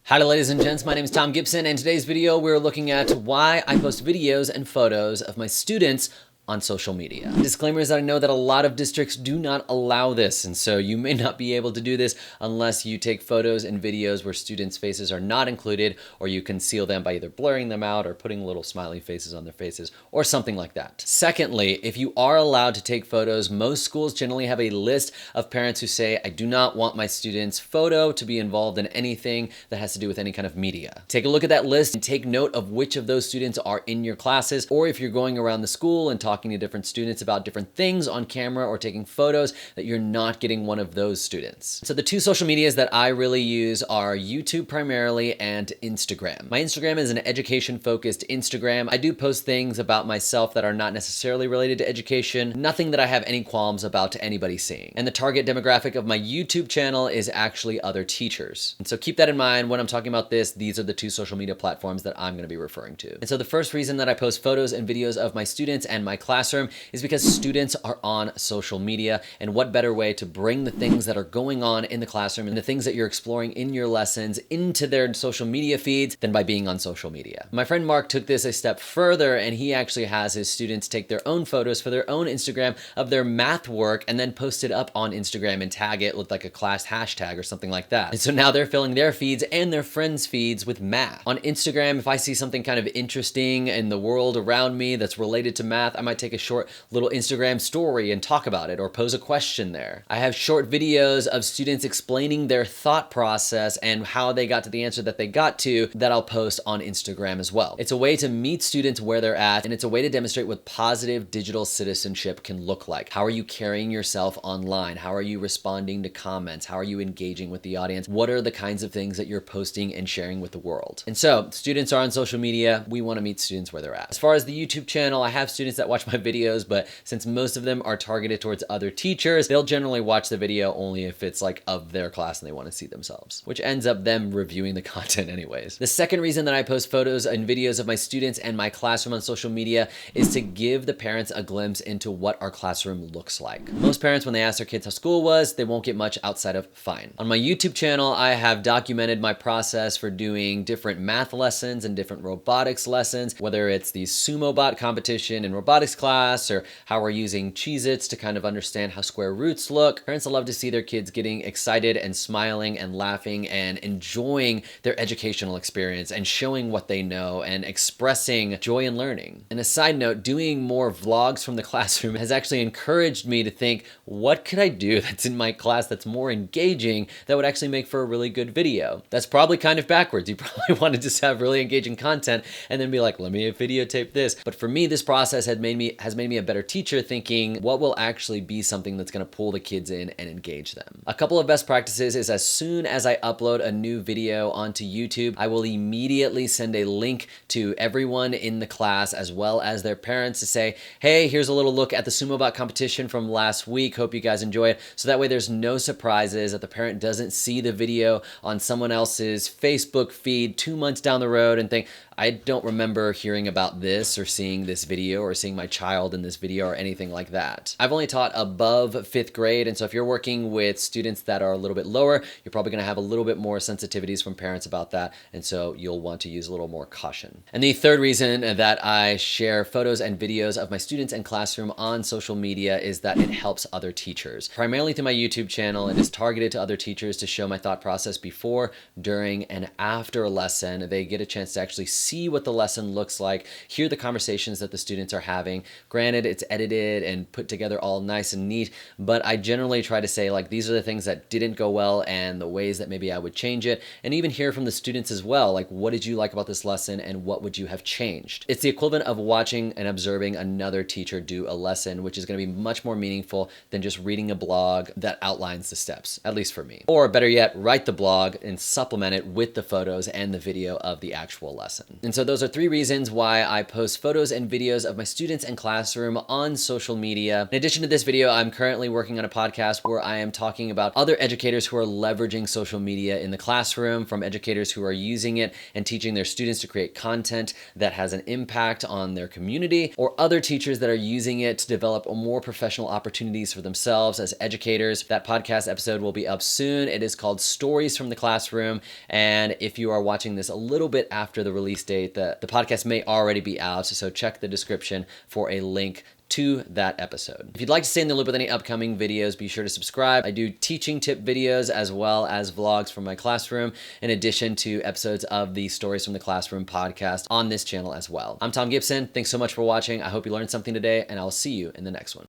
Howdy ladies and gents, my name is Thom Gibson, and in today's video we're looking at why I post videos and photos of my students on social media. Disclaimer is that I know that a lot of districts do not allow this, and so you may not be able to do this unless you take photos and videos where students' faces are not included, or you conceal them by either blurring them out or putting little smiley faces on their faces or something like that. Secondly, if you are allowed to take photos, most schools generally have a list of parents who say, I do not want my student's photo to be involved in anything that has to do with any kind of media. Take a look at that list and take note of which of those students are in your classes, or if you're going around the school and talking to different students about different things on camera or taking photos, that you're not getting one of those students. So the two social medias that I really use are YouTube primarily and Instagram. My Instagram is an education-focused Instagram. I do post things about myself that are not necessarily related to education, nothing that I have any qualms about to anybody seeing. And the target demographic of my YouTube channel is actually other teachers. And so keep that in mind when I'm talking about this. These are the two social media platforms that I'm going to be referring to. And so the first reason that I post photos and videos of my students and my classroom is because students are on social media, and what better way to bring the things that are going on in the classroom and the things that you're exploring in your lessons into their social media feeds than by being on social media. My friend Mark took this a step further, and he actually has his students take their own photos for their own Instagram of their math work and then post it up on Instagram and tag it with like a class hashtag or something like that. And so now they're filling their feeds and their friends' feeds with math. On Instagram, if I see something kind of interesting in the world around me that's related to math, I might take a short little Instagram story and talk about it or pose a question there. I have short videos of students explaining their thought process and how they got to the answer that they got to that I'll post on Instagram as well. It's a way to meet students where they're at, and it's a way to demonstrate what positive digital citizenship can look like. How are you carrying yourself online? How are you responding to comments? How are you engaging with the audience? What are the kinds of things that you're posting and sharing with the world? And so students are on social media. We want to meet students where they're at. As far as the YouTube channel, I have students that watch my videos, but since most of them are targeted towards other teachers, they'll generally watch the video only if it's like of their class and they want to see themselves, which ends up them reviewing the content anyways. The second reason that I post photos and videos of my students and my classroom on social media is to give the parents a glimpse into what our classroom looks like. Most parents, when they ask their kids how school was, they won't get much outside of fine. On my YouTube channel, I have documented my process for doing different math lessons and different robotics lessons, whether it's the sumo bot competition in robotics class or how we're using Cheez-Its to kind of understand how square roots look. Parents love to see their kids getting excited and smiling and laughing and enjoying their educational experience and showing what they know and expressing joy in learning. And a side note, doing more vlogs from the classroom has actually encouraged me to think, what could I do that's in my class that's more engaging that would actually make for a really good video? That's probably kind of backwards. You probably want to just have really engaging content and then be like, let me videotape this. But for me, this process has made me a better teacher, thinking what will actually be something that's going to pull the kids in and engage them. A couple of best practices is as soon as I upload a new video onto YouTube, I will immediately send a link to everyone in the class as well as their parents to say, hey, here's a little look at the sumo bot competition from last week. Hope you guys enjoy it. So that way there's no surprises, that the parent doesn't see the video on someone else's Facebook feed 2 months down the road and think, I don't remember hearing about this or seeing this video or seeing my child in this video or anything like that. I've only taught above 5th grade, and so if you're working with students that are a little bit lower, you're probably going to have a little bit more sensitivities from parents about that, and so you'll want to use a little more caution. And the third reason that I share photos and videos of my students and classroom on social media is that it helps other teachers. Primarily through my YouTube channel, it is targeted to other teachers to show my thought process before, during, and after a lesson. They get a chance to actually see what the lesson looks like, hear the conversations that the students are having. Granted, it's edited and put together all nice and neat, but I generally try to say, like, these are the things that didn't go well and the ways that maybe I would change it, and even hear from the students as well, like, what did you like about this lesson and what would you have changed? It's the equivalent of watching and observing another teacher do a lesson, which is going to be much more meaningful than just reading a blog that outlines the steps, at least for me. Or better yet, write the blog and supplement it with the photos and the video of the actual lesson. education. And so those are 3 reasons why I post photos and videos of my students and classroom on social media. In addition to this video, I'm currently working on a podcast where I am talking about other educators who are leveraging social media in the classroom, from educators who are using it and teaching their students to create content that has an impact on their community, or other teachers that are using it to develop more professional opportunities for themselves as educators. That podcast episode will be up soon. It is called Stories from the Classroom. And if you are watching this a little bit after the release date, the podcast may already be out. So check the description for a link to that episode. If you'd like to stay in the loop with any upcoming videos, be sure to subscribe. I do teaching tip videos as well as vlogs from my classroom, in addition to episodes of the Stories from the Classroom podcast on this channel as well. I'm Thom Gibson. Thanks so much for watching. I hope you learned something today, and I'll see you in the next one.